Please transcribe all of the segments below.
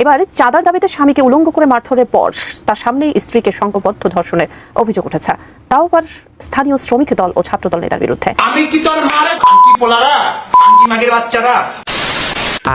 এবার চাঁদার দাবিতে স্বামীকে উলঙ্গ করে মারধরের পর তার সামনেই স্ত্রীকে সংঘবদ্ধ ধর্ষণের অভিযোগ উঠেছে, তাও আবার স্থানীয় শ্রমিক দল ও ছাত্রদল নেতার বিরুদ্ধে। আমি কি তোর মারে খানকি পোলারা, খানকি মাগের বাচ্চারা।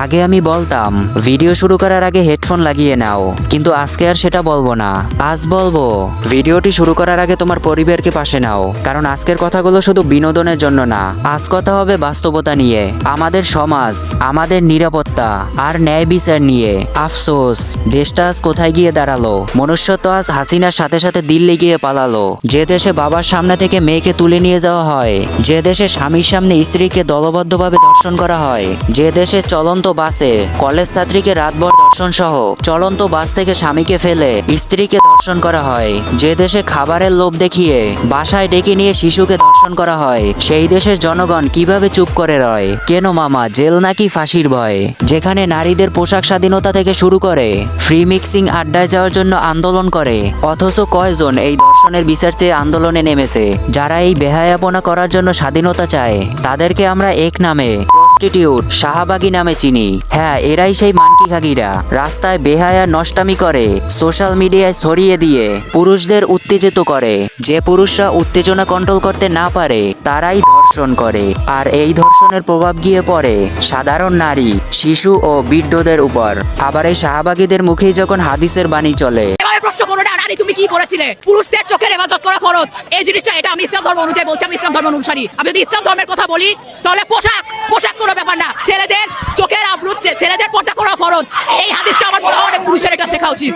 আগে আমি বলতাম ভিডিও শুরু করার আগে হেডফোন লাগিয়ে নাও, কিন্তু আজকে আর সেটা বলবো না। আজ বলবো ভিডিওটি শুরু করার আগে তোমার পরিবারকে পাশে নাও, কারণ আজকের কথাগুলো শুধু বিনোদনের জন্য না। আজ কথা হবে বাস্তবতা নিয়ে, আমাদের সমাজ, আমাদের নিরাপত্তা আর ন্যায় বিচার নিয়ে। আফসোস, দেশটা আজ কোথায় গিয়ে দাঁড়ালো। মনুষ্যত্ব আজ হাসিনার সাথে সাথে দিল্লি গিয়ে পালালো। যে দেশে বাবার সামনে থেকে মেয়েকে তুলে নিয়ে যাওয়া হয়, যে দেশে স্বামীর সামনে স্ত্রীকে দলবদ্ধভাবে ধর্ষণ করা হয়, যে দেশে চলন্ত বাসে কলেজ ছাত্রীকে রাতভর ধর্ষণ সহ চলন্ত বাস থেকে স্বামীকে ফেলে স্ত্রীকে ধর্ষণ করা হয়, যে দেশে খাবারের লোভ দেখিয়ে বাসায় ডেকে নিয়ে শিশুকে ধর্ষণ করা হয়, সেই দেশের জনগণ কিভাবে চুপ করে রয়? কেন মামা, জেল নাকি ফাঁসির ভয়? যেখানে নারীদের পোশাক স্বাধীনতা থেকে শুরু করে ফ্রি মিক্সিং আড্ডায় যাওয়ার জন্য আন্দোলন করে, অথচ কয়জন এই ধর্ষণের বিচার চেয়ে আন্দোলনে নেমেছে? যারা এই বেহায়াপনা করার জন্য স্বাধীনতা চায়, তাদেরকে আমরা এক নামে প্রস্টিটিউট, শাহবাগী নামে চিনি। হ্যাঁ, এরাই সেই মানকি খাগিরা, রাস্তায় বেহায়া নষ্টামি করে সোশ্যাল মিডিয়ায় ছড়িয়ে দিয়ে পুরুষদের উত্তেজিত করে। যে পুরুষরা উত্তেজনা কন্ট্রোল করতে না পারে, তারাই ধর্ষণ করে। আর এই ধর্ষণের প্রভাব গিয়ে পড়ে সাধারণ নারী, শিশু ও বৃদ্ধদের উপর। আবার এই শাহবাগীদের মুখেই যখন হাদিসের বাণী চলে, প্রশ্ন করো না নারী তুমি কি পড়েছিলে, পুরুষদের চোখের হেফাজত করা ফরজ। এই জিনিসটা, এটা আমি ইসলাম ধর্ম অনুযায়ী বলছি, আমি ইসলাম ধর্ম অনুসারী। আমি যদি ইসলাম ধর্মের কথা বলি, তাহলে পোশাক কোনো ব্যাপার না। ছেলেদের চোখের আবরু, ছেলেদের পর্দা করা ফরজ। এই হাদিসটা আমার মনে হয় পুরুষের এটা শেখা উচিত।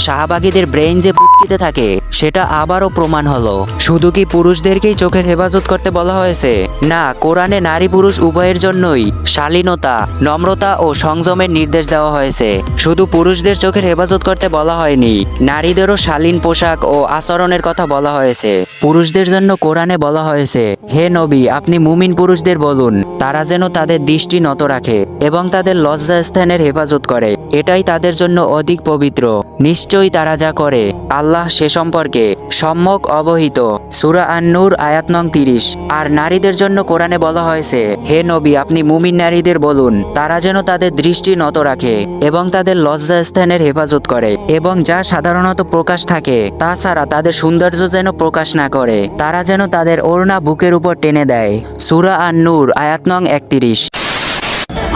শাহবাগীদের ব্রেইন যে পুটকিতে থাকে, সেটা আবারও প্রমাণ হলো। শুধু কি পুরুষদেরকেই চোখের হেফাজত করতে বলা হয়েছে? না, কোরআনে নারী পুরুষ উভয়ের জন্যই শালীনতা, নম্রতা ও সংযমের নির্দেশ দেওয়া হয়েছে। শুধু পুরুষদের চোখের হেফাজত করতে বলা হয়নি, নারীদেরও শালীন পোশাক ও আচরণের কথা বলা হয়েছে। পুরুষদের জন্য কোরআনে বলা হয়েছে, হে নবী, আপনি মুমিন পুরুষদের বলুন, তারা যেন তাদের দৃষ্টি নত রাখে এবং তাদের লজ্জাস্থানের হেফাজত করে, এটাই তাদের জন্য অধিক পবিত্র। নিশ্চয়ই তারা যা করে আল্লাহ সে সম্পর্কে সম্যক অবহিত। সূরা আন-নূর আয়াত নং 30। আর নারীদের জন্য কোরআনে বলা হয়েছে, হে নবী, আপনি মুমিন নারীদের বলুন, তারা যেন তাদের দৃষ্টি নত রাখে এবং তাদের লজ্জাস্থানের হেফাজত করে, এবং যা সাধারণত প্রকাশ থাকে তাছাড়া তাদের সৌন্দর্য যেন প্রকাশ না করে, তারা যেন তাদের ওড়না বুকের উপর টেনে দেয়। সূরা আন-নূর আয়াত নং 31।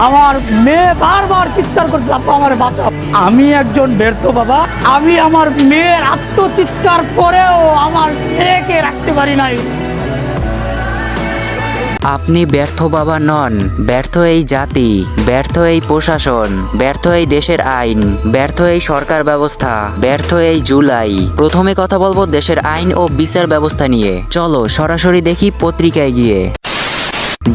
আমার মেয়ে বারবার চিৎকার করছে, আপা আমার বাঁচাও। আমি একজন ব্যর্থ বাবা, আমি আমার মেয়ের আত্মচিৎকার করেও আমার মেয়েকে রাখতে পারি নাই। আপনি ব্যর্থ বাবা নন, ব্যর্থ এই জাতি, ব্যর্থ এই প্রশাসন, ব্যর্থ এই দেশের আইন, ব্যর্থ এই সরকার ব্যবস্থা, ব্যর্থ এই জুলাই। প্রথমে কথা বলবো দেশের আইন ও বিচার ব্যবস্থা নিয়ে। চলো সরাসরি দেখি পত্রিকায় গিয়ে।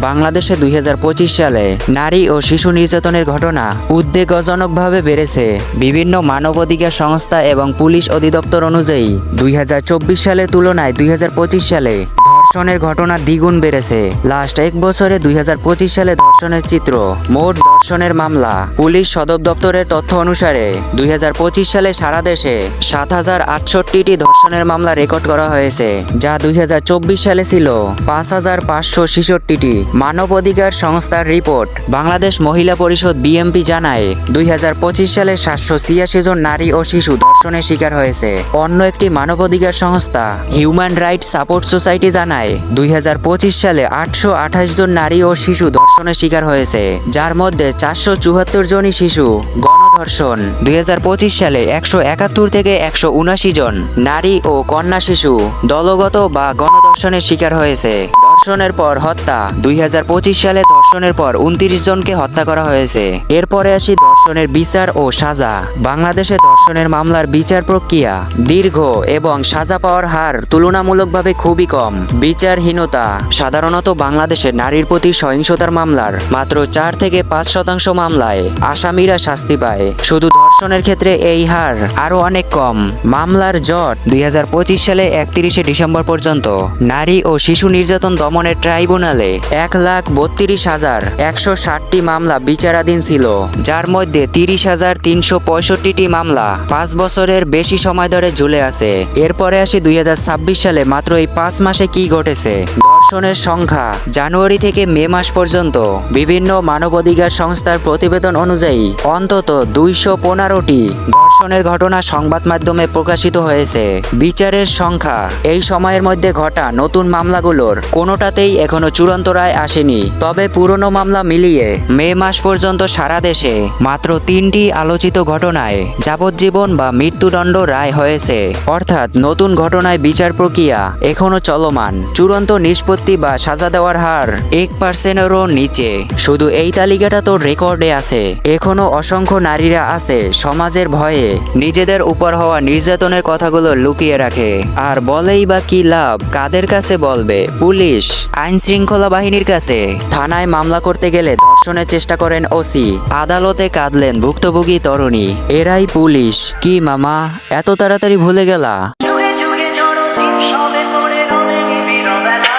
বাংলাদেশে 2025 সালে নারী ও শিশু নির্যাতনের ঘটনা উদ্বেগজনকভাবে বেড়েছে। বিভিন্ন মানবাধিকার সংস্থা এবং পুলিশ অধিদপ্তর অনুযায়ী 2024 সালের তুলনায় 2025 সালে ধর্ষণের ঘটনা দ্বিগুণ বেড়েছে। লাস্ট এক বছরে 2025 সালে ধর্ষণের চিত্র। মোট ধর্ষণের মামলা। পুলিশ সদর দপ্তরের তথ্য অনুসারে 2025 সালে সারা দেশে 7068টি ধর্ষণের মামলা রেকর্ড করা হয়েছে, যা 2024 সালে ছিল 5566টি। মানবাধিকার সংস্থার রিপোর্ট। বাংলাদেশ মহিলা পরিষদ বিএমপি জানায় 2025 সালে 786 জন নারী ও শিশু ধর্ষণের শিকার হয়েছে। অন্য একটি মানবাধিকার সংস্থা হিউম্যান রাইটস সাপোর্ট সোসাইটি জানায় 2025 সালে 828 জন নারী ও শিশু ধর্ষণের শিকার হয়েছে, যার মধ্যে 474 জনই শিশু। গণধর্ষণ। 2025 সালে 171 থেকে 179 জন নারী ও কন্যা শিশু দলগত বা গণধর্ষণের শিকার হয়েছে। ধর্ষণের পর হত্যা। 2025 সালে ধর্ষণের পর 29 জনকে হত্যা করা হয়েছে। এরপরে আসি ধর্ষণের বিচার ও সাজা। বাংলাদেশে ধর্ষণের মামলার বিচার প্রক্রিয়া দীর্ঘ এবং সাজা পাওয়ার হার তুলনামূলকভাবে খুবই কম। বিচারহীনতা। সাধারণত বাংলাদেশে নারীর প্রতি সহিংসতার মামলার মাত্র 4 থেকে 5% মামলায় আসামিরা শাস্তি পায়। শুধু ধর্ষণের ক্ষেত্রে এই হার আরো অনেক কম। মামলার জট। 2025 সালে 31 ডিসেম্বর পর্যন্ত নারী ও শিশু নির্যাতন দমনের ট্রাইব্যুনালে 1,32,160টি মামলা বিচারাধীন ছিল, যার মধ্যে মধ্যে 30,365টি মামলা 5 বছরের বেশি সময় ধরে ঝুলে আছে। এরপরে আসি 2026 সালে, মাত্র এই 5 মাসে কি ঘটেছে। ধর্ষণের সংখ্যা জানুয়ারি থেকে মে মাস পর্যন্ত বিভিন্ন মানবাধিকার সংস্থার প্রতিবেদন অনুযায়ী অন্তত 215টি ধর্ষণের ঘটনা সংবাদ মাধ্যমে প্রকাশিত হয়েছে। বিচারের সংখ্যা এই সময়ের মধ্যে ঘটা নতুন মামলাগুলোর কোনোটাতেই এখনো চূড়ান্ত রায় আসেনি। তবে পুরনো মামলা মিলিয়ে মে মাস পর্যন্ত সারা দেশে মাত্র 3টি আলোচিত ঘটনায় যাবজ্জীবন বা মৃত্যুদণ্ড রায় হয়েছে। অর্থাৎ নতুন ঘটনায় বিচার প্রক্রিয়া এখনো চলমান। চূড়ান্ত নিষ্পত্তি বা সাজা দেওয়ার হার 1%-এরও নিচে। শুধু এই তালিকাটা তো রেকর্ডে আছে। এখনো অসংখ্য নারীরা আছে সমাজের ভয়ে নিজেদের উপর হওয়া নির্যাতনের কথাগুলো লুকিয়ে রাখে। আর বলেই বা কি লাভ? কাদের কাছে বলবে? পুলিশ, আইন শৃঙ্খলা বাহিনীর কাছে। থানায় মামলা করতে গেলে ধর্ষণের চেষ্টা করেন ওসি, আদালতে কাঁদলেন ভুক্তভোগী তরুণী। এরাই পুলিশ। কি মামা, এত তাড়াতাড়ি ভুলে গেলা? যুগে যুগে জড় জীব সবে পড়ে রবে নিবিড় বেলা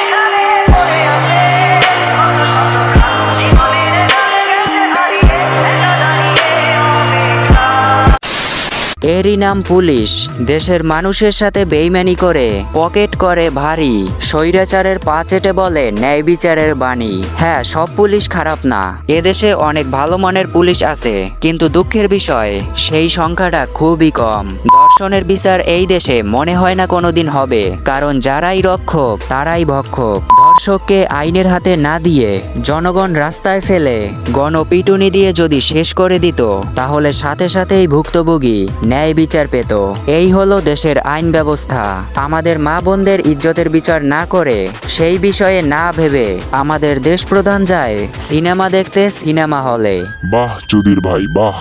এখানে পড়ে আছে কত শত প্রাণ জীবনের নামে গেছে হারিয়ে একা দাঁড়িয়ে অপেক্ষা। এরই নাম পুলিশ। দেশের মানুষের সাথে বেইমানি করে পকেট করে ভারী। স্বৈরাচারের পা চেটে বলে ন্যায় বিচারের বাণী। হ্যাঁ, সব পুলিশ খারাপ না। এদেশে অনেক ভালো মানের পুলিশ আছে, কিন্তু দুঃখের বিষয় সেই সংখ্যাটা খুবই কম। ধর্ষণের বিচার এই দেশে মনে হয় না কোনোদিন হবে, কারণ যারাই রক্ষক তারাই ভক্ষক। ধর্ষককে আইনের হাতে না দিয়ে জনগণ রাস্তায় ফেলে গণপিটুনি দিয়ে যদি শেষ করে দিত, তাহলে সাথে সাথেই ভুক্তভোগী ন্যায় বিচার পেত। এই হলো দেশের আইন ব্যবস্থা। আমাদের মা বোনদের ইজ্জতের বিচার না করে, সেই বিষয়ে না ভেবে আমাদের দেশ প্রধান যায় সিনেমা দেখতে সিনেমা হলে। বাহ চুদির ভাই বাহ।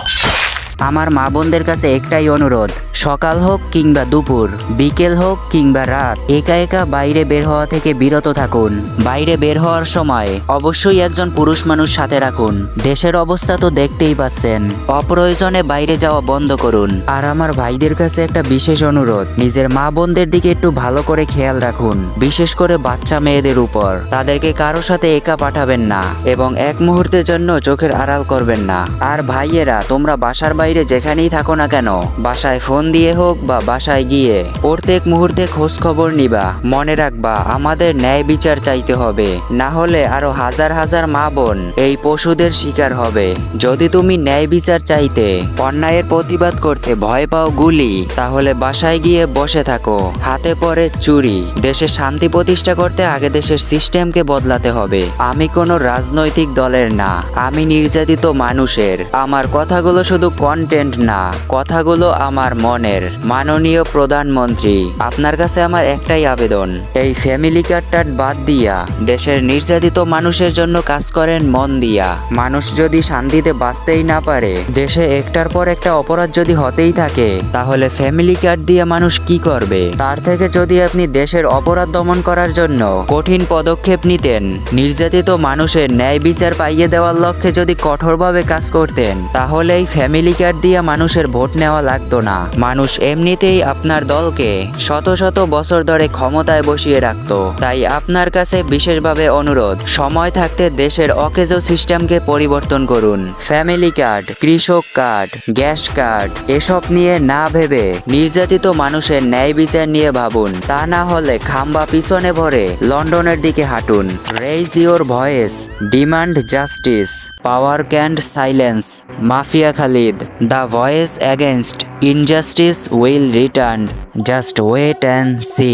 আমার মা বোনদের কাছে একটাই অনুরোধ, সকাল হোক কিংবা দুপুর, বিকেল হোক কিংবা রাত, একা একা বাইরে বের হওয়া থেকে বিরত থাকুন। বাইরে বের হওয়ার সময় অবশ্যই একজন পুরুষ মানুষ সাথে রাখুন। দেশের অবস্থা তো দেখতেই পাচ্ছেন। অপ্রয়োজনে বাইরে যাওয়া বন্ধ করুন। আর আমার ভাইদের কাছে একটা বিশেষ অনুরোধ, নিজের মা বোনদের দিকে একটু ভালো করে খেয়াল রাখুন, বিশেষ করে বাচ্চা মেয়েদের উপর। তাদেরকে কারো সাথে একা পাঠাবেন না এবং এক মুহূর্তের জন্য চোখের আড়াল করবেন না। আর ভাইয়েরা, তোমরা বাসার বাইরে যেখানেই থাকো না কেন, বাসায় ফোন দিয়ে হোক বা বাসায় গিয়ে প্রত্যেক মুহূর্তে খোঁজ খবর নিবা। মনে রাখবা, আমাদের ন্যায় বিচার চাইতে হবে, না হলে আরো হাজার হাজার মা বোন এই পশুদের শিকার হবে। যদি তুমি ন্যায় বিচার চাইতে, অন্যায়ের প্রতিবাদ করতে ভয় পাও গুলি, তাহলে বাসায় গিয়ে বসে থাকো, হাতে পড়ে চুরি। দেশে শান্তি প্রতিষ্ঠা করতে আগে দেশের সিস্টেমকে বদলাতে হবে। আমি কোনো রাজনৈতিক দলের না, আমি নির্যাতিত মানুষের। আমার কথাগুলো শুধু কন্টেন্ট না, কথাগুলো আমার মনের। মাননীয় প্রধানমন্ত্রী, আপনার কাছে আমার একটাই আবেদন, এই ফ্যামিলি কার্ড বাদ দিয়া দেশের নির্যাতিত মানুষের জন্য কাজ করেন মন দিয়া। মানুষ যদি শান্তিতে বাঁচতেই না পারে, দেশে একটার পর একটা অপরাধ যদি হতেই থাকে, তাহলে ফ্যামিলি কার্ড দিয়ে মানুষ কি করবে? তার থেকে যদি আপনি দেশের অপরাধ দমন করার জন্য কঠিন পদক্ষেপ নিতেন, নির্যাতিত মানুষের ন্যায় বিচার পাইয়ে দেওয়ার লক্ষ্যে যদি কঠোরভাবে কাজ করতেন, তাহলে এই ফ্যামিলি কার্ড দিয়ে মানুষের ভোট নেওয়া লাগতো না। মানুষ এমনিতেই আপনার দলকে শত শত বছর ধরে ক্ষমতায় বসিয়ে রাখতো। তাই আপনার কাছে বিশেষভাবে অনুরোধ, সময় থাকতে দেশের অকেজো সিস্টেমকে পরিবর্তন করুন। ফ্যামিলি কার্ড, কৃষক কার্ড, গ্যাস কার্ড এসব নিয়ে না ভেবে নির্যাতিত মানুষের ন্যায় বিচার নিয়ে ভাবুন। তা না হলে খাম্বা পিছনে ভরে লন্ডনের দিকে হাঁটুন। Raise your voice, demand justice, power can't silence. Mafia Khalid, the voice against injustice will return. Just wait and C.